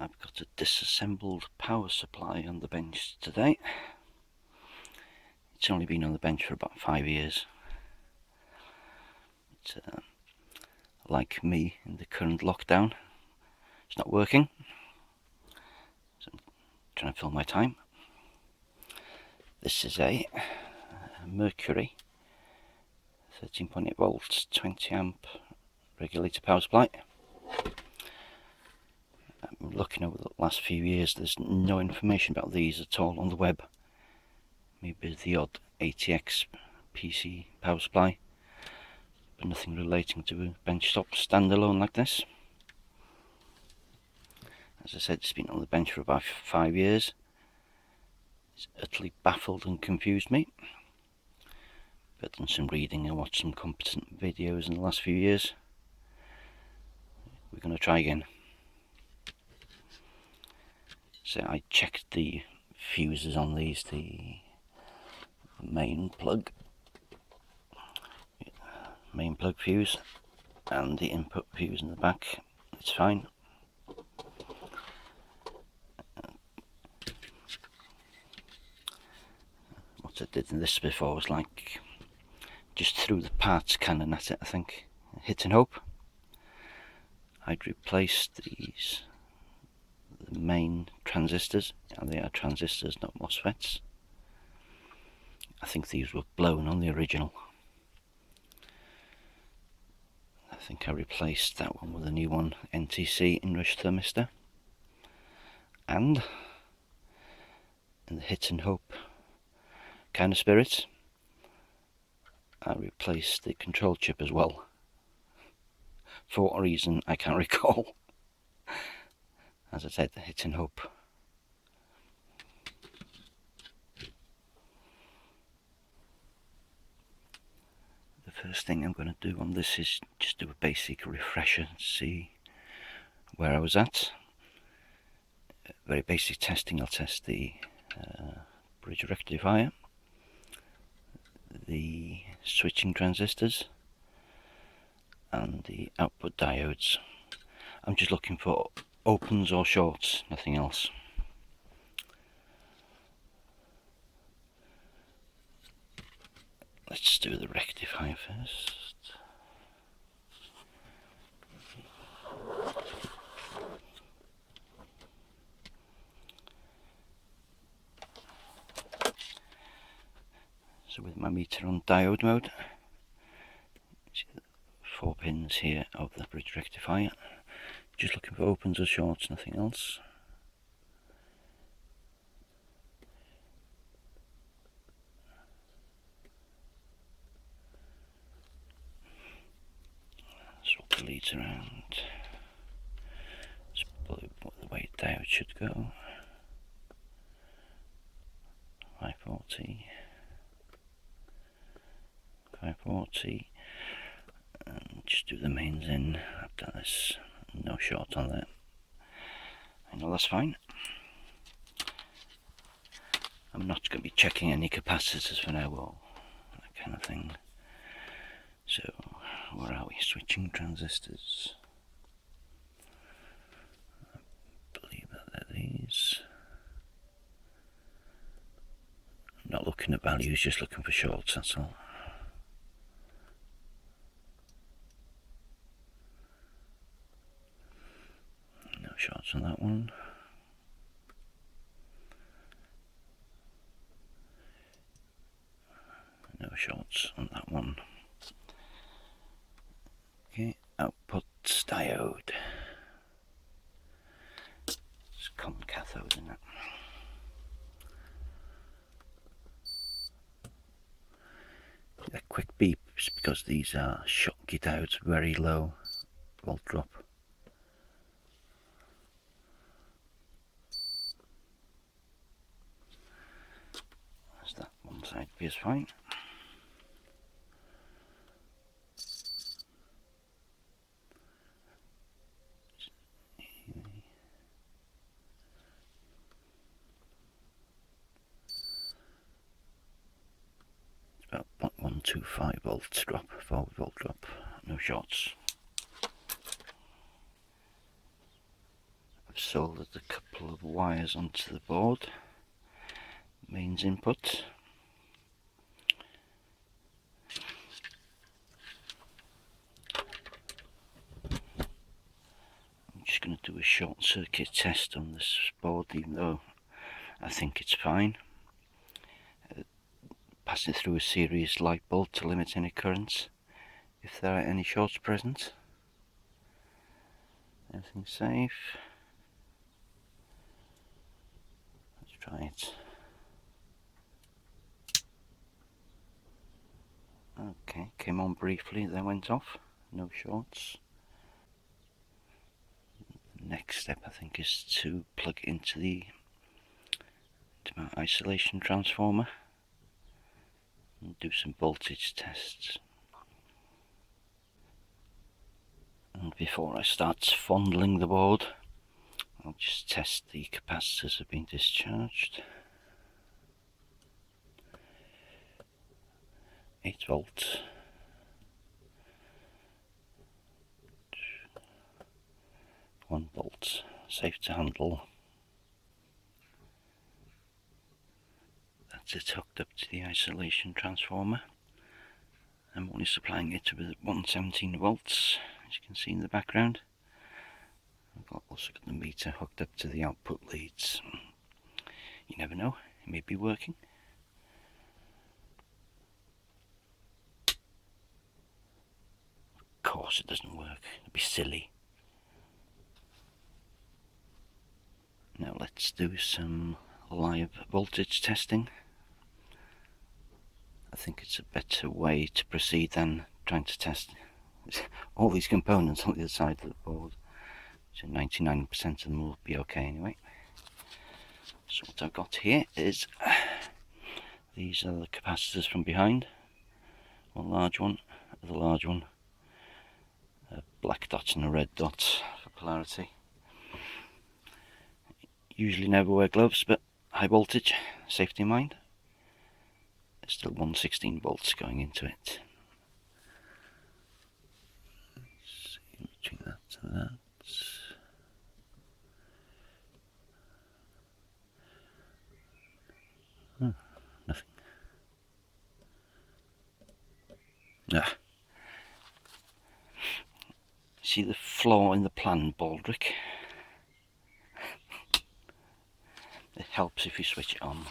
I've got a disassembled power supply on the bench today. It's only been on the bench for about 5 years. It's like me in the current lockdown. It's not working, so I'm trying to fill my time. This is a Mercury 13.8 volts 20 amp regulator power supply. I'm looking over the last few years, there's no information about these at all on the web. Maybe the odd ATX PC power supply, but nothing relating to a benchtop standalone like this. As I said, it's been on the bench for about 5 years. It's utterly baffled and confused me. I've done some reading and watched some competent videos in the last few years. We're going to try again. So I checked the fuses on these, the main plug fuse and the input fuse in the back. It's fine. What I did in this before was like just threw the parts cannon at it, I think. Hit and hope. I'd replaced the main transistors, and they are transistors, not MOSFETs. I think these were blown on the original. I think I replaced that one with a new one, NTC inrush thermistor. And in the hit and hope kind of spirit, I replaced the control chip as well. For what reason, I can't recall. As I said, the hit and hope. The first thing I'm going to do on this is just do a basic refresher, see where I was at. Very basic testing. I'll test the bridge rectifier, the switching transistors, and the output diodes. I'm just looking for opens or shorts, nothing else. Let's do the rectifier first. So with my meter on diode mode, see the 4 pins here of the bridge rectifier. Just looking for opens or shorts, nothing else. Swap the leads around. It's probably the way diode should go. 540. 540. And just do the mains in. I've done this. No short on that. I know that's fine. I'm not going to be checking any capacitors for now or that kind of thing. So, where are we? Switching transistors. I believe that they're these. I'm not looking at values, just looking for shorts, that's all. No shorts on that one. No shorts on that one. Okay, output diode. It's common cathode, isn't it? A quick beep is because these are Schottky diodes, very low volt drop. As that one side is fine. About 0.125 volts drop, 4 volt drop, no shorts. soldered a couple of wires onto the board. Mains input. I'm just going to do a short circuit test on this board, even though I think it's fine. Pass it through a series light bulb to limit any currents if there are any shorts present. Everything's safe. Let's try it. Okay, came on briefly, then went off. No shorts. Next step, I think, is to plug into my isolation transformer and do some voltage tests. And before I start fondling the board, I'll just test the capacitors have been discharged. 8 volts. 1 volt, safe to handle. That's it hooked up to the isolation transformer. I'm only supplying it with 117 volts, as you can see in the background. I've also got the meter hooked up to the output leads. You never know, it may be working. Of course it doesn't work, it'd be silly. Now let's do some live voltage testing. I think it's a better way to proceed than trying to test all these components on the other side of the board. So 99% of them will be okay anyway. So what I've got here is, these are the capacitors from behind. One large one, the large one, a black dot and a red dot for polarity. Usually never wear gloves, but high voltage, safety in mind. There's still 116 volts going into it. Let's see, between that and that. Oh, nothing. Ah. See the flaw in the plan, Baldric? It helps if you switch it on.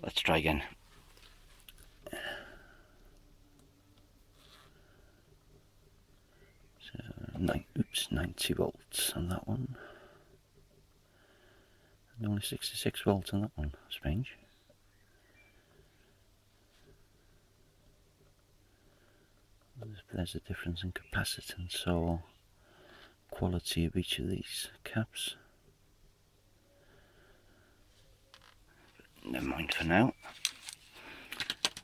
Let's try again. So, 90 volts on that one. And only 66 volts on that one. Strange. There's a difference in capacitance or quality of each of these caps. Never mind for now.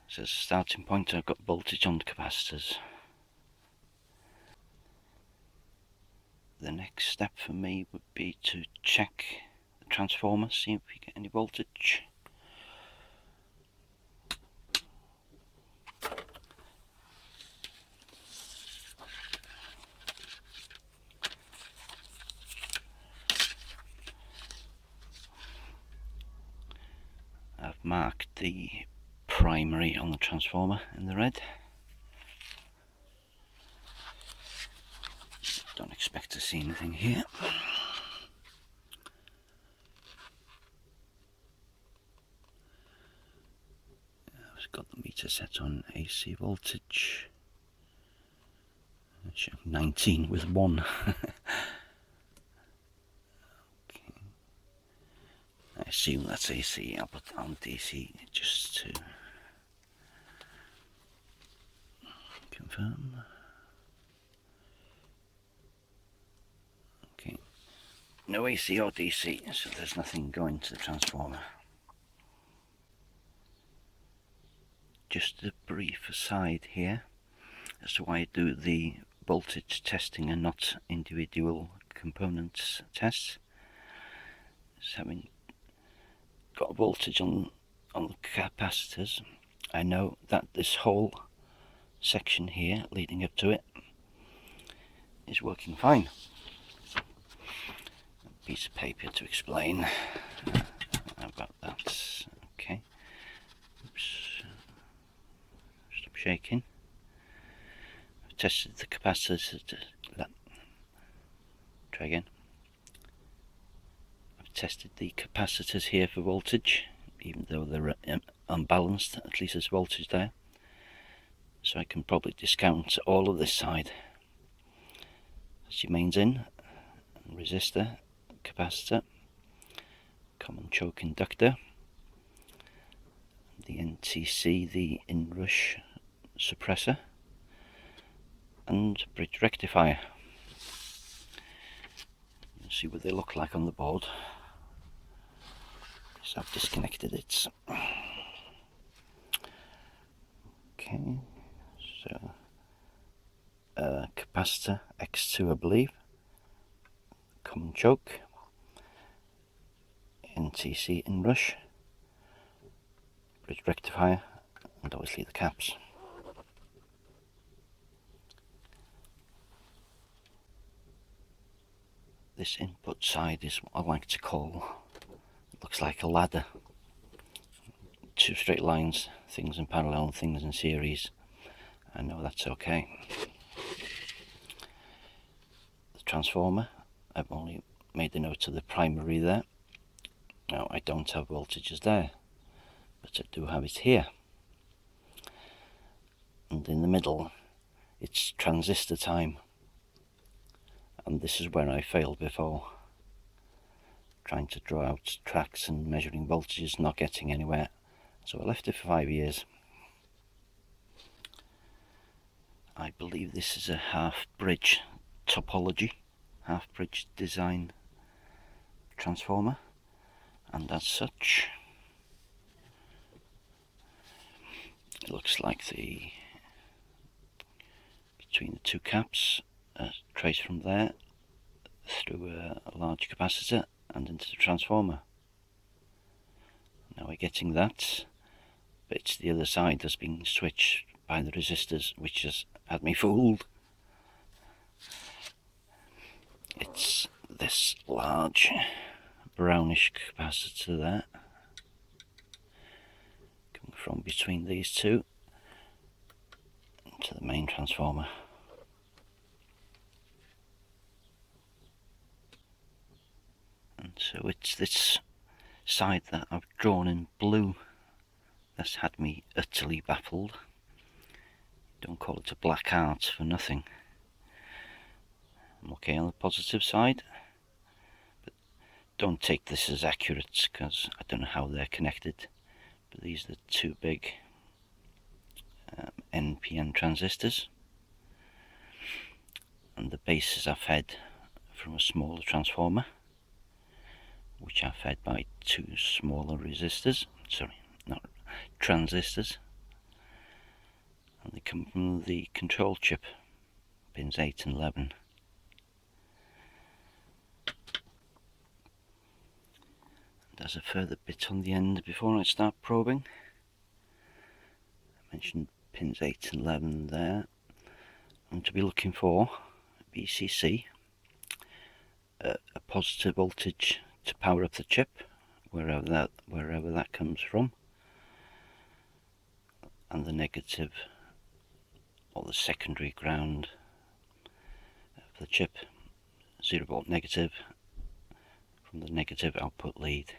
So as a starting point, I've got voltage on the capacitors. The next step for me would be to check the transformer, see if we get any voltage. I've marked the primary on the transformer in the red. Don't expect to see anything here. I've got the meter set on AC voltage. 19 with 1. Okay. I assume that's AC. I'll put on DC just to confirm. Okay. No AC or DC, so there's nothing going to the transformer. Just a brief aside here as to why I do the voltage testing and not individual components tests. So having got voltage on the capacitors, I know that this whole section here leading up to it is working fine. A piece of paper to explain about that. Okay. Oops. Stop shaking. I've tested the capacitors. Try again. I've tested the capacitors here for voltage, even though they're unbalanced. At least there's voltage there. So I can probably discount all of this side. That's your mains in, resistor, capacitor, common choke inductor, the NTC, the inrush suppressor, and bridge rectifier. Let's see what they look like on the board. So I've disconnected it. Okay, so capacitor X2 I believe, common choke, NTC inrush, bridge rectifier, and obviously the caps. This input side is what I like to call, it looks like a ladder. Two straight lines, things in parallel, things in series. I know that's okay. The transformer, I've only made a note of the primary there. Now I don't have voltages there, but I do have it here. And in the middle, it's transistor time. And this is where I failed before. Trying to draw out tracks and measuring voltages, not getting anywhere. So I left it for 5 years. I believe this is a half bridge topology, half bridge design transformer, and as such it looks like the between the two caps, trace from there through a large capacitor and into the transformer. Now we're getting that, but it's the other side that's being switched by the resistors, which has had me fooled. It's this large brownish capacitor there, coming from between these two to the main transformer. And so it's this side that I've drawn in blue that's had me utterly baffled. Don't call it a black art for nothing. I'm okay on the positive side, but don't take this as accurate because I don't know how they're connected. But these are the two big NPN transistors, and the bases are fed from a smaller transformer, which are fed by two smaller resistors, transistors, and they come from the control chip, pins 8 and 11. There's a further bit on the end before I start probing. I mentioned pins 8 and 11 there. I'm to be looking for VCC, a positive voltage to power up the chip, wherever that comes from, and the negative or the secondary ground of the chip, 0 volt negative from the negative output lead,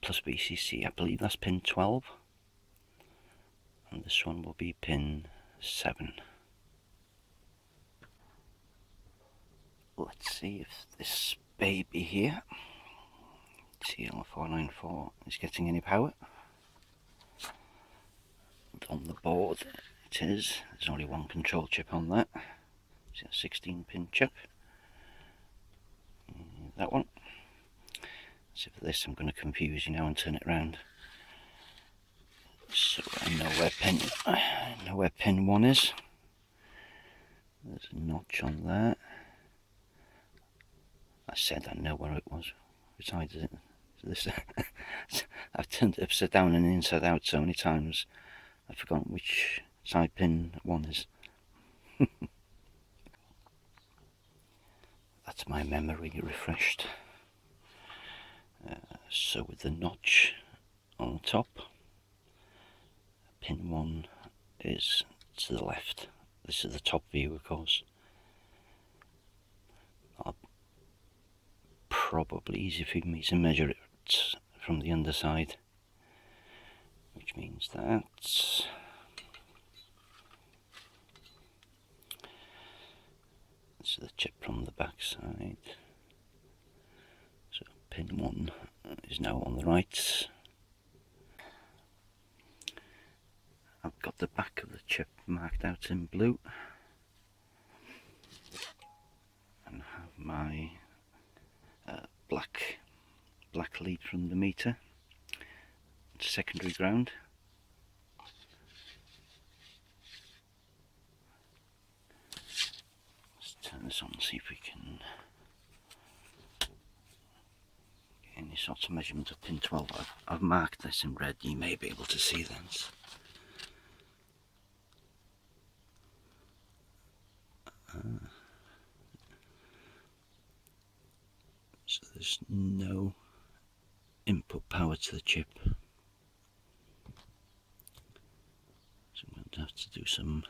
plus VCC. I believe that's pin 12, and this one will be pin 7. Let's see if this baby here, TL494, is getting any power. And on the board it is. There's only one control chip on that. It's a 16 pin chip. That one. So for this I'm going to confuse you now and turn it around. So I know where pin 1 is. There's a notch on there. I said I know where it was. Which side is it? This I've turned it upside down and inside out so many times I've forgotten which side pin 1 is. That's my memory refreshed. So with the notch on the top, pin 1 is to the left. This is the top view, of course. Probably easier for me to measure it from the underside, which means that this is the chip from the back side. So pin 1 is now on the right. I've got the back of the chip marked out in blue, and have my black lead from the meter to secondary ground. Let's turn this on and see if we can get any sort of measurement of pin 12. I've marked this in red, you may be able to see that. So there's no input power to the chip. So I'm going to have to do some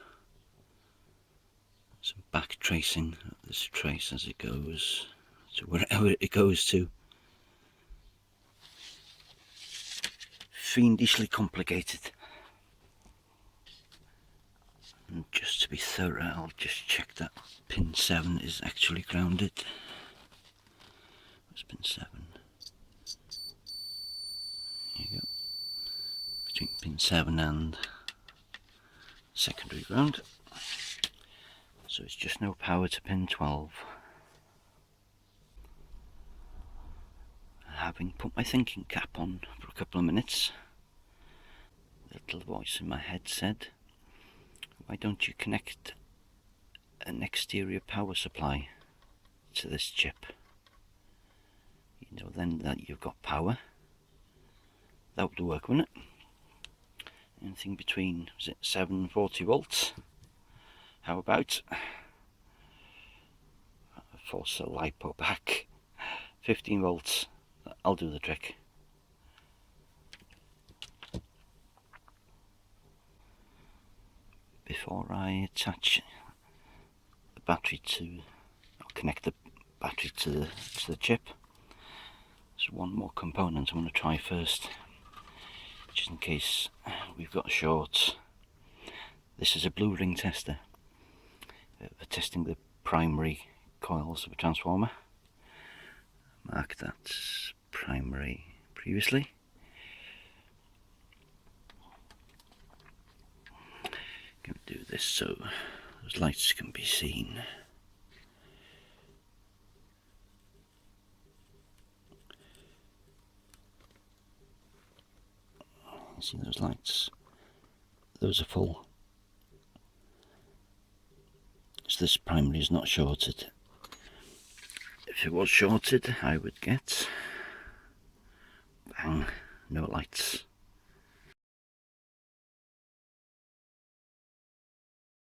back tracing of this trace as it goes to wherever it goes to. Fiendishly complicated. And just to be thorough, I'll just check that pin 7 is actually grounded. Where's pin 7? There you go. Between pin 7 and secondary ground. So it's just no power to pin 12. Having put my thinking cap on for a couple of minutes, the little voice in my head said, why don't you connect an exterior power supply to this chip? You know, then that you've got power. That would work, wouldn't it? Anything between, was it 7 and 40 volts? How about? Force a LiPo back. 15 volts. I'll do the trick. Before I attach the battery to, or connect the battery to the chip, there's one more component I'm going to try first, just in case we've got a short. This is a blue ring tester for testing the primary coils of a transformer. Mark that primary previously. Going to do this so those lights can be seen. See those lights? Those are full. So this primary is not shorted. If it was shorted, I would get bang, no lights.